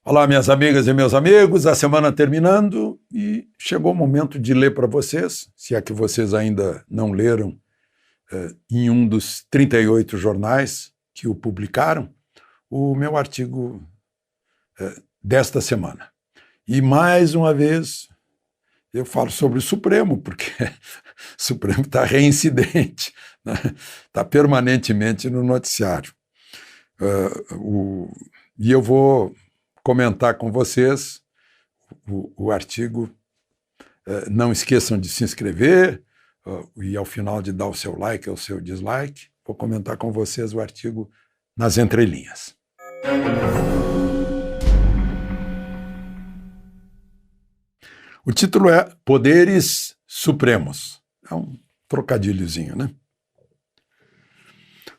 Olá, minhas amigas e meus amigos, a semana terminando e chegou o momento de ler para vocês, se é que vocês ainda não leram, em um dos 38 jornais que o publicaram, o meu artigo desta semana. E mais uma vez eu falo sobre o Supremo, porque o Supremo está reincidente, né? Está permanentemente no noticiário. E eu vou comentar com vocês o artigo. Não esqueçam de se inscrever e ao final de dar o seu like ou o seu dislike. Vou comentar com vocês o artigo nas entrelinhas. O título é Poderes Supremos. É um trocadilhozinho, né?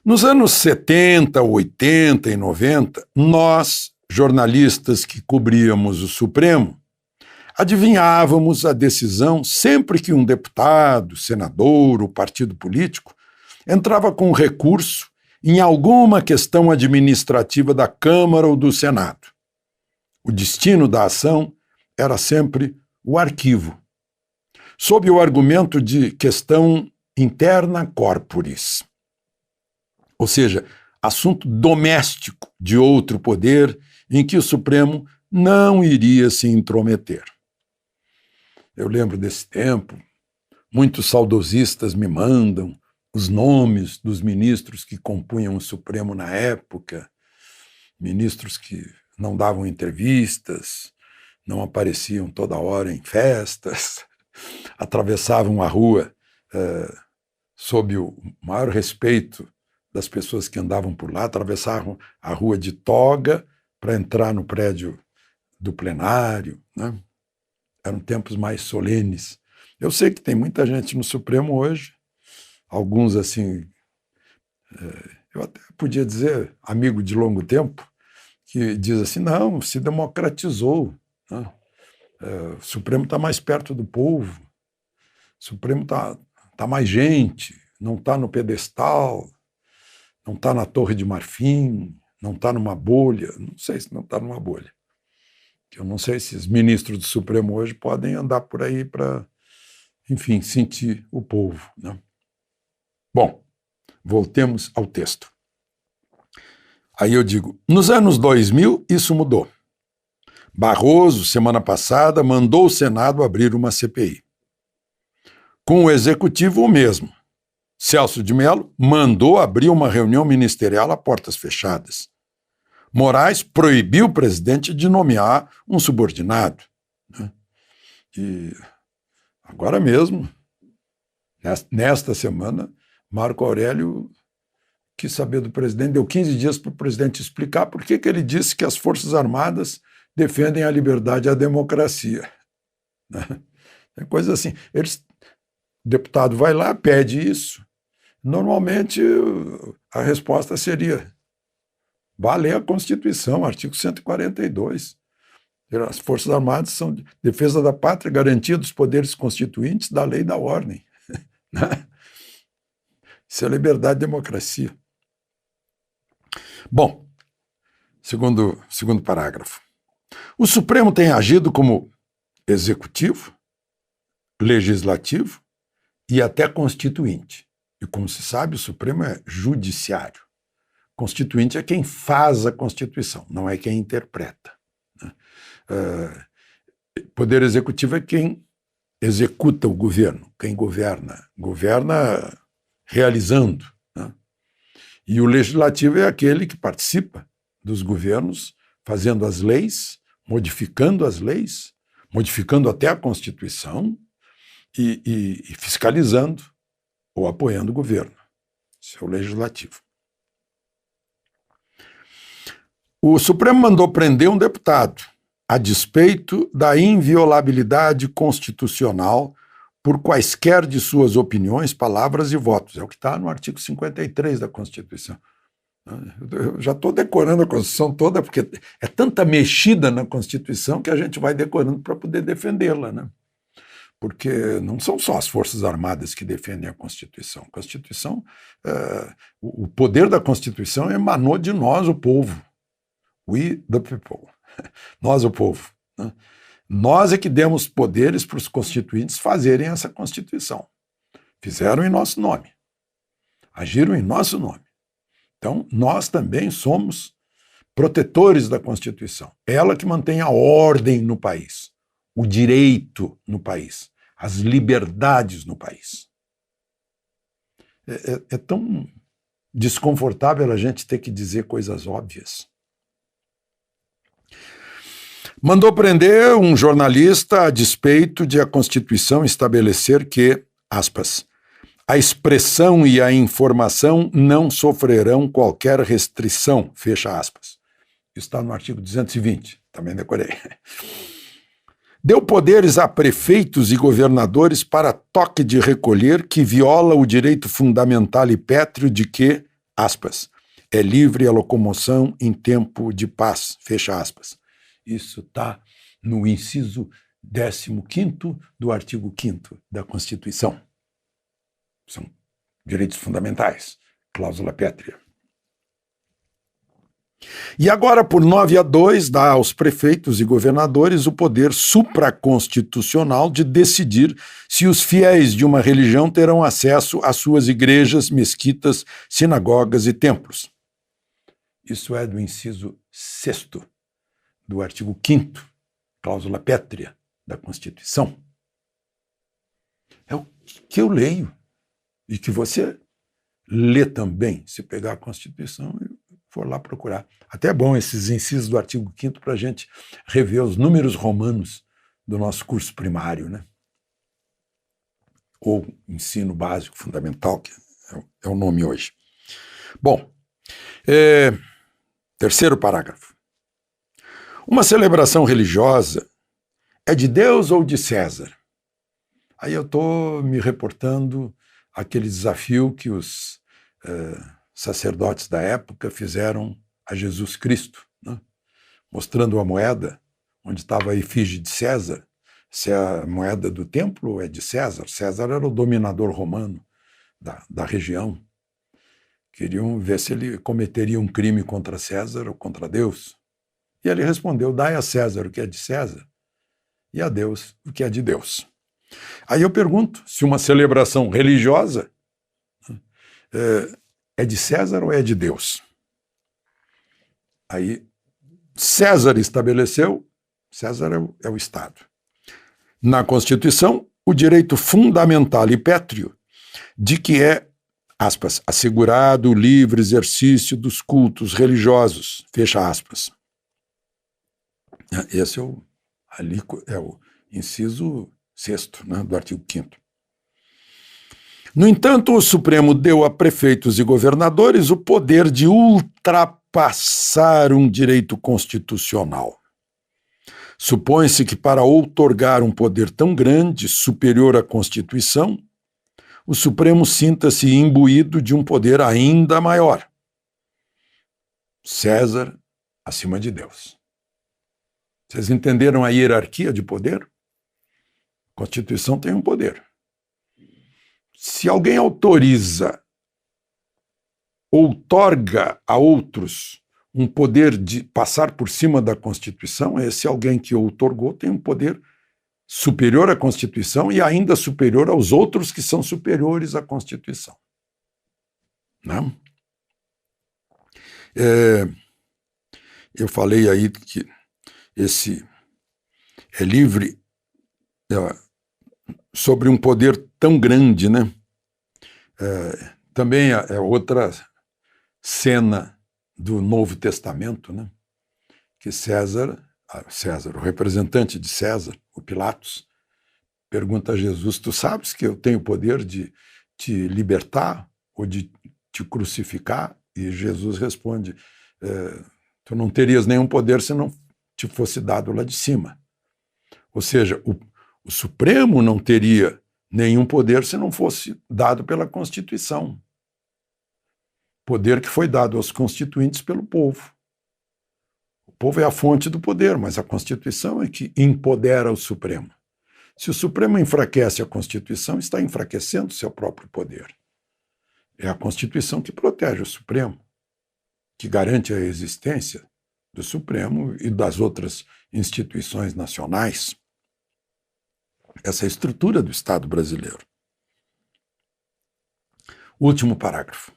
Nos anos 70, 80 e 90, nós, jornalistas que cobríamos o Supremo, adivinhávamos a decisão sempre que um deputado, senador ou partido político entrava com recurso em alguma questão administrativa da Câmara ou do Senado. O destino da ação era sempre o arquivo, sob o argumento de questão interna corporis, ou seja, assunto doméstico de outro poder em que o Supremo não iria se intrometer. Eu lembro desse tempo, muitos saudosistas me mandam os nomes dos ministros que compunham o Supremo na época, ministros que não davam entrevistas, não apareciam toda hora em festas, atravessavam a rua sob o maior respeito das pessoas que andavam por lá, atravessavam a rua de toga para entrar no prédio do plenário, né? Eram tempos mais solenes. Eu sei que tem muita gente no Supremo hoje, alguns assim, eu até podia dizer amigo de longo tempo, que diz assim, não, se democratizou, né? O Supremo está mais perto do povo, o Supremo tá mais gente, não está no pedestal, não está na Torre de Marfim, não está numa bolha. Não sei se não está numa bolha. Eu não sei se os ministros do Supremo hoje podem andar por aí para, enfim, sentir o povo, né? Bom, voltemos ao texto. Aí eu digo, nos anos 2000 isso mudou. Barroso, semana passada, mandou o Senado abrir uma CPI. Com o Executivo, o mesmo. Celso de Mello mandou abrir uma reunião ministerial a portas fechadas. Moraes proibiu o presidente de nomear um subordinado, né? E agora mesmo, nesta semana, Marco Aurélio quis saber do presidente, deu 15 dias para o presidente explicar por que ele disse que as Forças Armadas defendem a liberdade e a democracia, né? É coisa assim. O deputado vai lá, pede isso. Normalmente, a resposta seria valer a Constituição, artigo 142. As Forças Armadas são defesa da pátria, garantia dos poderes constituintes, da lei e da ordem, né? Isso é liberdade e democracia. Bom, segundo parágrafo. O Supremo tem agido como executivo, legislativo e até constituinte. E como se sabe, o Supremo é judiciário. Constituinte é quem faz a Constituição, não é quem interpreta, né? Poder executivo é quem executa o governo, quem governa realizando, né? E o legislativo é aquele que participa dos governos, fazendo as leis, modificando até a Constituição e fiscalizando ou apoiando o governo. Isso é o legislativo. O Supremo mandou prender um deputado, a despeito da inviolabilidade constitucional por quaisquer de suas opiniões, palavras e votos. É o que está no artigo 53 da Constituição. Eu já estou decorando a Constituição toda, porque é tanta mexida na Constituição que a gente vai decorando para poder defendê-la, né? Porque não são só as Forças Armadas que defendem a Constituição. A Constituição, o poder da Constituição emanou de nós, o povo. We the people. Nós, o povo. Né? Nós é que demos poderes para os constituintes fazerem essa Constituição. Fizeram em nosso nome. Agiram em nosso nome. Então, nós também somos protetores da Constituição. Ela que mantém a ordem no país, o direito no país, as liberdades no país. É tão desconfortável a gente ter que dizer coisas óbvias. Mandou prender um jornalista a despeito de a Constituição estabelecer que, aspas, a expressão e a informação não sofrerão qualquer restrição, fecha aspas. Isso está no artigo 220, também decorei. Deu poderes a prefeitos e governadores para toque de recolher que viola o direito fundamental e pétreo de que, aspas, é livre a locomoção em tempo de paz, fecha aspas. Isso está no inciso 15º do artigo 5º da Constituição. São direitos fundamentais, cláusula pétrea. E agora, por 9-2, dá aos prefeitos e governadores o poder supraconstitucional de decidir se os fiéis de uma religião terão acesso às suas igrejas, mesquitas, sinagogas e templos. Isso é do inciso 6º do artigo 5º, cláusula pétrea da Constituição. É o que eu leio e que você lê também, se pegar a Constituição e for lá procurar. Até é bom esses incisos do artigo 5º para a gente rever os números romanos do nosso curso primário, né? Ou ensino básico fundamental, que é o nome hoje. Bom, terceiro parágrafo. Uma celebração religiosa é de Deus ou de César? Aí eu estou me reportando àquele desafio que os sacerdotes da época fizeram a Jesus Cristo, né? Mostrando a moeda onde estava a efígie de César, se é a moeda do templo ou é de César. César era o dominador romano da região. Queriam ver se ele cometeria um crime contra César ou contra Deus. E ele respondeu, dai a César o que é de César e a Deus o que é de Deus. Aí eu pergunto, se uma celebração religiosa é de César ou é de Deus? Aí César estabeleceu, César é o Estado. Na Constituição, o direito fundamental e pétreo de que é, aspas, assegurado o livre exercício dos cultos religiosos, fecha aspas. Esse é o inciso 6º, né, do artigo 5º. No entanto, o Supremo deu a prefeitos e governadores o poder de ultrapassar um direito constitucional. Supõe-se que para outorgar um poder tão grande, superior à Constituição, o Supremo sinta-se imbuído de um poder ainda maior. César acima de Deus. Vocês entenderam a hierarquia de poder? A Constituição tem um poder. Se alguém autoriza, outorga a outros um poder de passar por cima da Constituição, esse alguém que outorgou tem um poder superior à Constituição e ainda superior aos outros que são superiores à Constituição. Não? Eu falei aí que esse é livre sobre um poder tão grande, né? Também é outra cena do Novo Testamento, né? Que César, o representante de César, o Pilatos, pergunta a Jesus, tu sabes que eu tenho o poder de te libertar ou de te crucificar? E Jesus responde, tu não terias nenhum poder se não te fosse dado lá de cima. Ou seja, o Supremo não teria nenhum poder se não fosse dado pela Constituição. Poder que foi dado aos constituintes pelo povo. O povo é a fonte do poder, mas a Constituição é que empodera o Supremo. Se o Supremo enfraquece a Constituição, está enfraquecendo seu próprio poder. É a Constituição que protege o Supremo, que garante a existência do Supremo e das outras instituições nacionais. Essa é a estrutura do Estado brasileiro. Último parágrafo.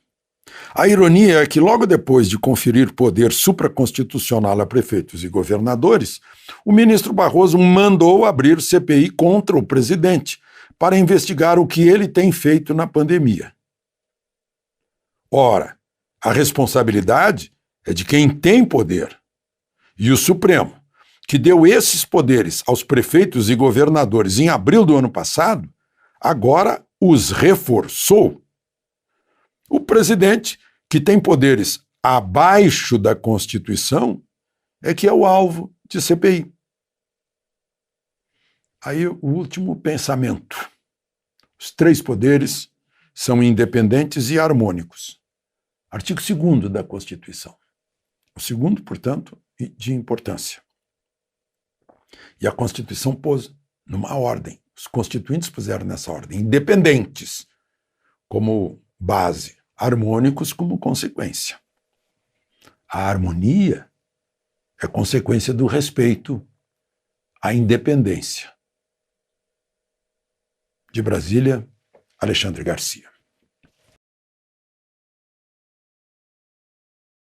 A ironia é que, logo depois de conferir poder supraconstitucional a prefeitos e governadores, o ministro Barroso mandou abrir CPI contra o presidente para investigar o que ele tem feito na pandemia. Ora, a responsabilidade é de quem tem poder. E o Supremo, que deu esses poderes aos prefeitos e governadores em abril do ano passado, agora os reforçou. O presidente, que tem poderes abaixo da Constituição, é que é o alvo de CPI. Aí o último pensamento. Os três poderes são independentes e harmônicos. Artigo 2º da Constituição. O segundo, portanto, de importância. E a Constituição pôs numa ordem. Os constituintes puseram nessa ordem. Independentes como base, harmônicos como consequência. A harmonia é consequência do respeito à independência. De Brasília, Alexandre Garcia.